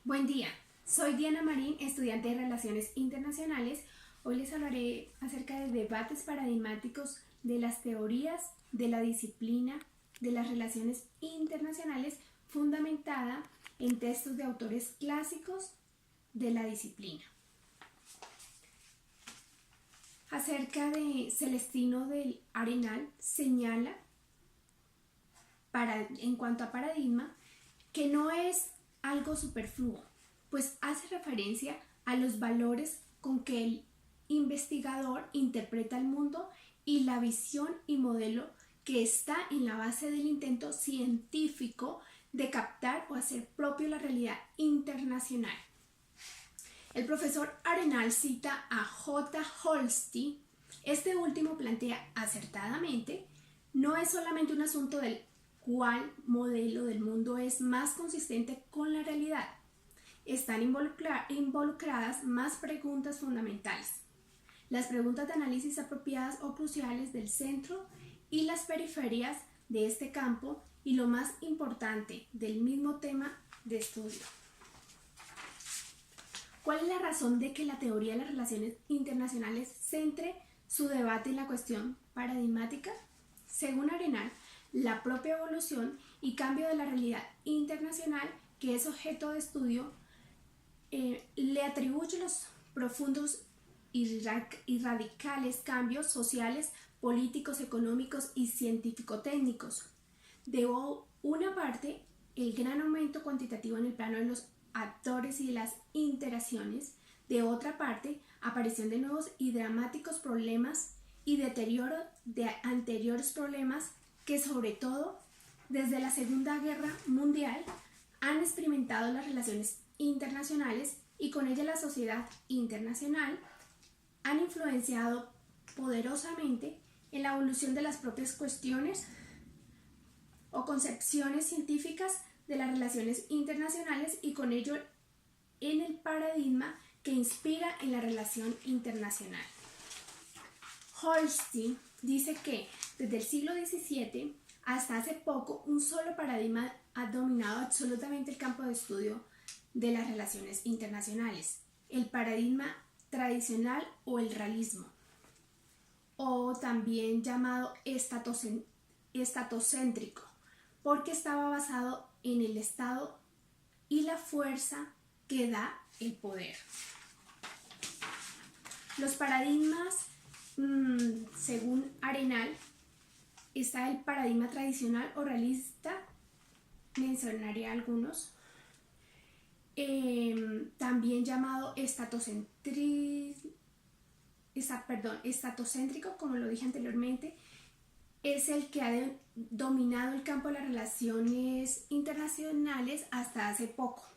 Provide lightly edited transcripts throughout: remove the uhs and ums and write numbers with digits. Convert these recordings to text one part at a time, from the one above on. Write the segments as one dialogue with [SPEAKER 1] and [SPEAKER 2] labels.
[SPEAKER 1] Buen día, soy Diana Marín, estudiante de Relaciones Internacionales. Hoy les hablaré acerca de debates paradigmáticos de las teorías de la disciplina de las relaciones internacionales fundamentada en textos de autores clásicos de la disciplina. Acerca de Celestino del Arenal, señala en cuanto a paradigma que no es algo superfluo, pues hace referencia a los valores con que el investigador interpreta el mundo y la visión y modelo que está en la base del intento científico de captar o hacer propio la realidad internacional. El profesor Arenal cita a J. Holstein. Este último plantea acertadamente: no es solamente un asunto del cuál modelo del mundo es más consistente con la realidad. Están involucradas más preguntas fundamentales: las preguntas de análisis apropiadas o cruciales del centro y las periferias de este campo, y lo más importante, del mismo tema de estudio. ¿Cuál es la razón de que la teoría de las relaciones internacionales centre su debate en la cuestión paradigmática? Según Arenal, la propia evolución y cambio de la realidad internacional que es objeto de estudio le atribuye los profundos y radicales cambios sociales, políticos, económicos y científico-técnicos. De una parte, el gran aumento cuantitativo en el plano de los actores y de las interacciones; de otra parte, aparición de nuevos y dramáticos problemas y deterioro de anteriores problemas que, sobre todo desde la Segunda Guerra Mundial, han experimentado las relaciones internacionales y con ella la sociedad internacional, han influenciado poderosamente en la evolución de las propias cuestiones o concepciones científicas de las relaciones internacionales y con ello en el paradigma que inspira en la relación internacional. Holstein dice que desde el siglo XVII hasta hace poco un solo paradigma ha dominado absolutamente el campo de estudio de las relaciones internacionales: el paradigma tradicional o el realismo, o también llamado estatocéntrico, porque estaba basado en el Estado y la fuerza que da el poder. Los paradigmas, según Arenal, está el paradigma tradicional o realista, mencionaré algunos, también llamado estatocéntrico, como lo dije anteriormente, es el que ha dominado el campo de las relaciones internacionales hasta hace poco.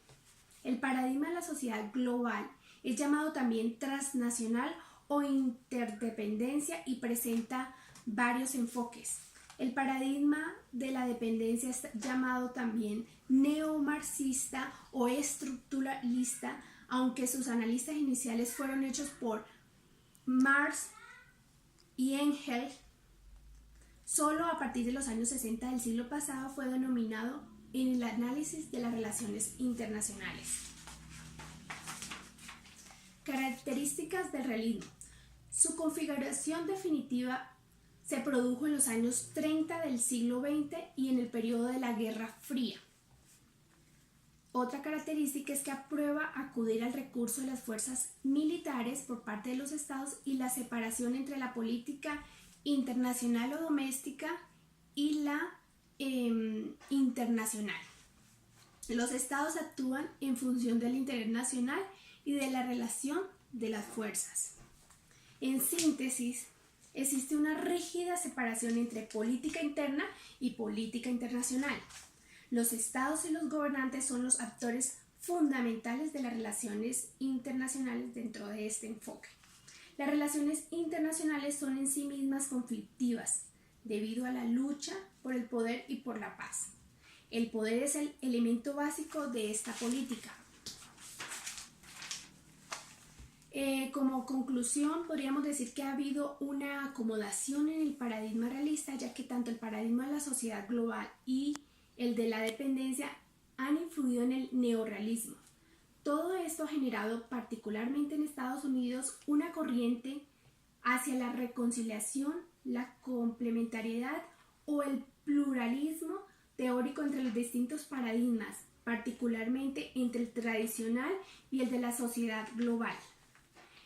[SPEAKER 1] El paradigma de la sociedad global es llamado también transnacional o interdependencia y presenta varios enfoques. El paradigma de la dependencia es llamado también neomarxista o estructuralista, aunque sus analistas iniciales fueron hechos por Marx y Engels. Solo a partir de los años 60 del siglo pasado fue denominado en el análisis de las relaciones internacionales. Características del realismo. Su configuración definitiva se produjo en los años 30 del siglo XX y en el periodo de la Guerra Fría. Otra característica es que aprueba acudir al recurso de las fuerzas militares por parte de los estados y la separación entre la política internacional o doméstica y la internacional. Los estados actúan en función del interés nacional y de la relación de las fuerzas. En síntesis, existe una rígida separación entre política interna y política internacional. Los estados y los gobernantes son los actores fundamentales de las relaciones internacionales dentro de este enfoque. Las relaciones internacionales son en sí mismas conflictivas debido a la lucha por el poder y por la paz. El poder es el elemento básico de esta política. Como conclusión, podríamos decir que ha habido una acomodación en el paradigma realista, ya que tanto el paradigma de la sociedad global y el de la dependencia han influido en el neorrealismo. Todo esto ha generado, particularmente en Estados Unidos, una corriente hacia la reconciliación, la complementariedad o el pluralismo teórico entre los distintos paradigmas, particularmente entre el tradicional y el de la sociedad global.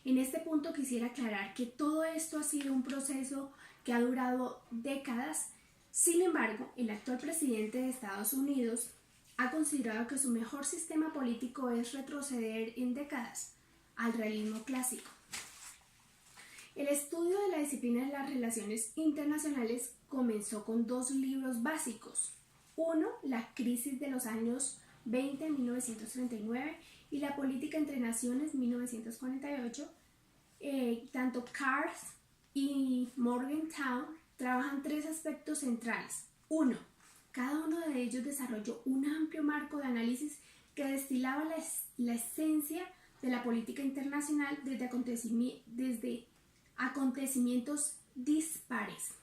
[SPEAKER 1] En este punto quisiera aclarar que todo esto ha sido un proceso que ha durado décadas. Sin embargo, el actual presidente de Estados Unidos ha considerado que su mejor sistema político es retroceder en décadas al realismo clásico. El estudio de la disciplina de las relaciones internacionales comenzó con dos libros básicos. Uno, La crisis de los años 20 en 1939 y La política entre naciones 1948. Tanto Carr y Morgenthau trabajan tres aspectos centrales. Uno, cada uno de ellos desarrolló un amplio marco de análisis que destilaba la esencia de la política internacional desde acontecimientos dispares.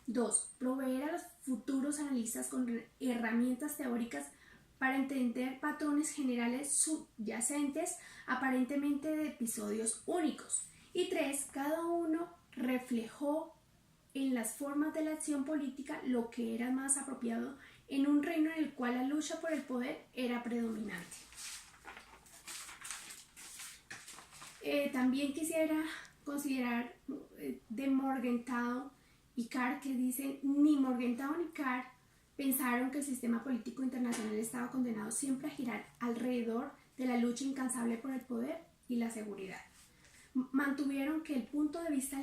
[SPEAKER 1] 2. Proveer a los futuros analistas con herramientas teóricas para entender patrones generales subyacentes aparentemente de episodios únicos. Y 3. Cada uno reflejó en las formas de la acción política lo que era más apropiado en un reino en el cual la lucha por el poder era predominante. También quisiera considerar de Morgenthau y Carr, que dicen: ni Morgenthau ni Carr pensaron que el sistema político internacional estaba condenado siempre a girar alrededor de la lucha incansable por el poder y la seguridad. Mantuvieron que el punto de vista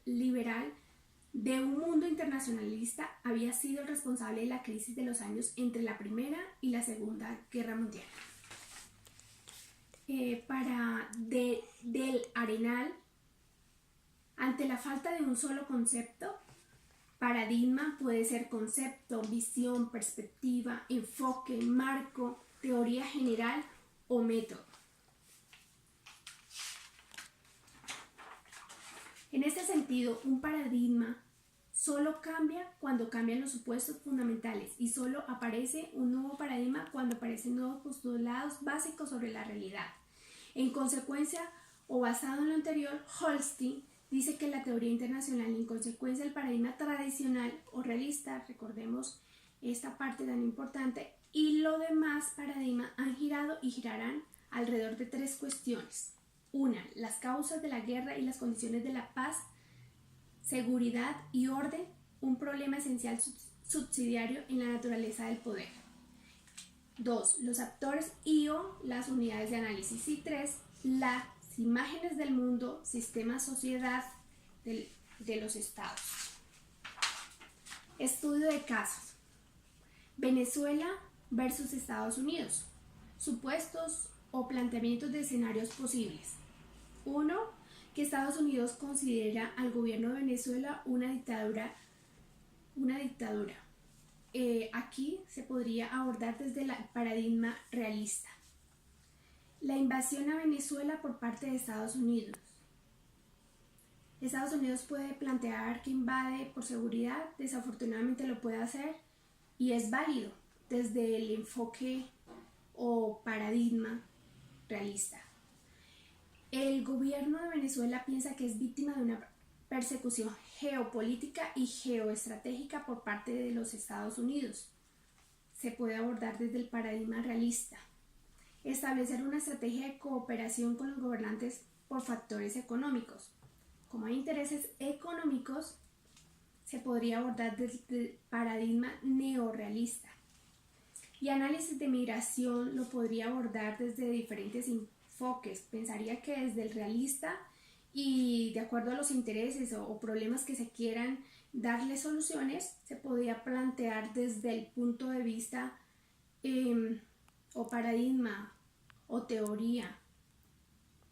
[SPEAKER 1] liberal de un mundo internacionalista había sido el responsable de la crisis de los años entre la Primera y la Segunda Guerra Mundial. Del Arenal, ante la falta de un solo concepto, paradigma puede ser concepto, visión, perspectiva, enfoque, marco, teoría general o método. En este sentido, un paradigma solo cambia cuando cambian los supuestos fundamentales y solo aparece un nuevo paradigma cuando aparecen nuevos postulados básicos sobre la realidad. En consecuencia, o basado en lo anterior, Holstein dice que la teoría internacional, en consecuencia el paradigma tradicional o realista, recordemos esta parte tan importante, y los demás paradigmas han girado y girarán alrededor de tres cuestiones. Una, las causas de la guerra y las condiciones de la paz, seguridad y orden, un problema esencial subsidiario en la naturaleza del poder. 2. Los actores y/o las unidades de análisis. Y 3. Las imágenes del mundo, sistema, sociedad de los estados. Estudio de casos. Venezuela versus Estados Unidos. Supuestos o planteamientos de escenarios posibles. 1. Que Estados Unidos considera al gobierno de Venezuela una dictadura. Aquí se podría abordar desde el paradigma realista. La invasión a Venezuela por parte de Estados Unidos. Estados Unidos puede plantear que invade por seguridad, desafortunadamente lo puede hacer y es válido desde el enfoque o paradigma realista. El gobierno de Venezuela piensa que es víctima de una persecución geopolítica y geoestratégica por parte de los Estados Unidos. Se puede abordar desde el paradigma realista. Establecer una estrategia de cooperación con los gobernantes por factores económicos. Como hay intereses económicos, se podría abordar desde el paradigma neorrealista. Y análisis de migración lo podría abordar desde diferentes enfoques. Pensaría que desde el realista y de acuerdo a los intereses o problemas que se quieran darle soluciones, se podría plantear desde el punto de vista o paradigma o teoría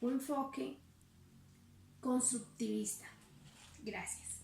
[SPEAKER 1] o enfoque constructivista. Gracias.